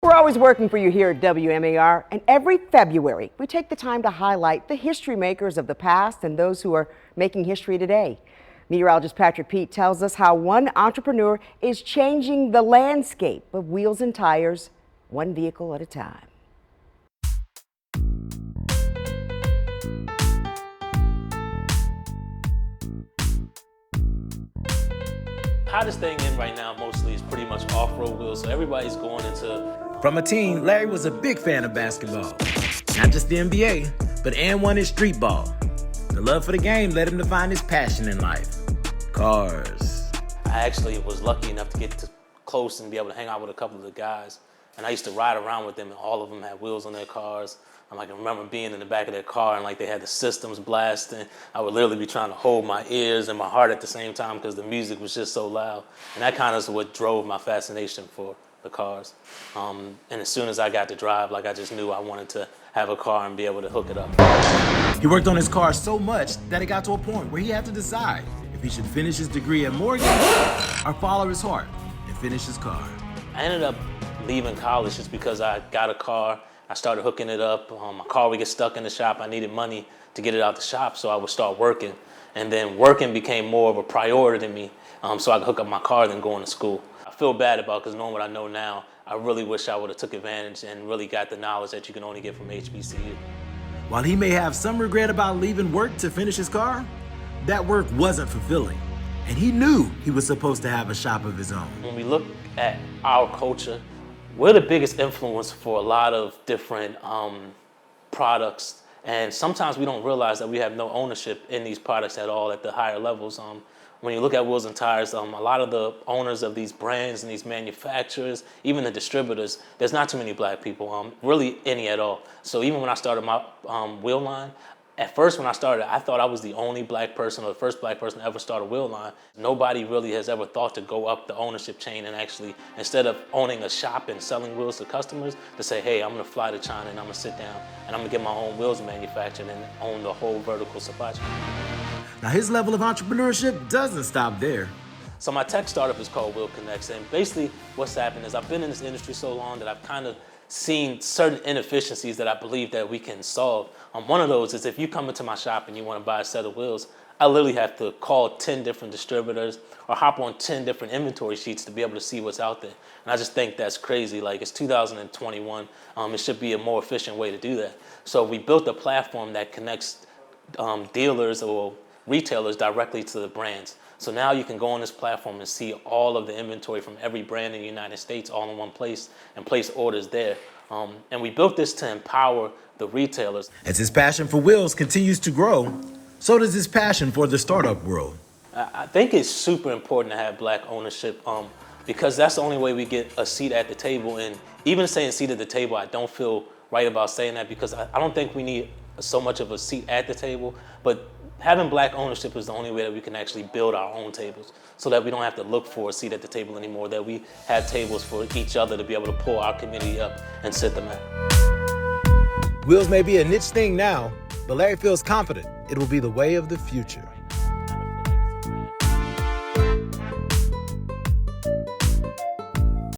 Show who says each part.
Speaker 1: We're always working for you here at WMAR, and every February we take the time to highlight the history makers of the past and those who are making history today. Meteorologist Patrick Pete tells us how one entrepreneur is changing the landscape of wheels and tires, one vehicle at a time.
Speaker 2: Hottest thing in right now mostly is pretty much off-road wheels, so everybody's going into...
Speaker 3: From a teen, Larry was a big fan of basketball. Not just the NBA, but and one is street ball. The love for the game led him to find his passion in life: cars.
Speaker 2: I actually was lucky enough to get close and be able to hang out with a couple of the guys. And I used to ride around with them, and all of them had wheels on their cars. I can remember being in the back of their car, and they had the systems blasting. I would literally be trying to hold my ears and my heart at the same time because the music was just so loud. And that kind of is what drove my fascination for the cars. And as soon as I got to drive, I just knew I wanted to have a car and be able to hook it up.
Speaker 3: He worked on his car so much that it got to a point where he had to decide if he should finish his degree at Morgan or follow his heart and finish his car.
Speaker 2: I ended up leaving college just because I got a car. I started hooking it up. My car would get stuck in the shop. I needed money to get it out the shop, so I would start working. And then working became more of a priority to me, so I could hook up my car than going to school. I feel bad about it because knowing what I know now, I really wish I would have took advantage and really got the knowledge that you can only get from HBCU.
Speaker 3: While he may have some regret about leaving work to finish his car, that work wasn't fulfilling. And he knew he was supposed to have a shop of his own.
Speaker 2: When we look at our culture, we're the biggest influence for a lot of different products, and sometimes we don't realize that we have no ownership in these products at all at the higher levels. When you look at wheels and tires, a lot of the owners of these brands and these manufacturers, even the distributors, there's not too many black people, really any at all. So even when I started my wheel line, at first when I started, I thought I was the only black person or the first black person to ever start a wheel line. Nobody really has ever thought to go up the ownership chain and actually, instead of owning a shop and selling wheels to customers, to say, hey, I'm gonna fly to China and I'm gonna sit down and I'm gonna get my own wheels manufactured and own the whole vertical supply chain.
Speaker 3: Now his level of entrepreneurship doesn't stop there.
Speaker 2: So my tech startup is called Wheel Connects, and basically what's happened is I've been in this industry so long that I've kind of seen certain inefficiencies that I believe that we can solve. One of those is if you come into my shop and you want to buy a set of wheels, I literally have to call 10 different distributors or hop on 10 different inventory sheets to be able to see what's out there. And I just think that's crazy. It's 2021. It should be a more efficient way to do that. So we built a platform that connects dealers or retailers directly to the brands. So now you can go on this platform and see all of the inventory from every brand in the United States all in one place and place orders there. And we built this to empower the retailers.
Speaker 3: As his passion for wheels continues to grow, so does his passion for the startup world.
Speaker 2: I think it's super important to have black ownership because that's the only way we get a seat at the table. And even saying seat at the table, I don't feel right about saying that because I don't think we need so much of a seat at the table, but having black ownership is the only way that we can actually build our own tables so that we don't have to look for a seat at the table anymore, that we have tables for each other to be able to pull our community up and sit them at.
Speaker 3: Wheels may be a niche thing now, but Larry feels confident it will be the way of the future.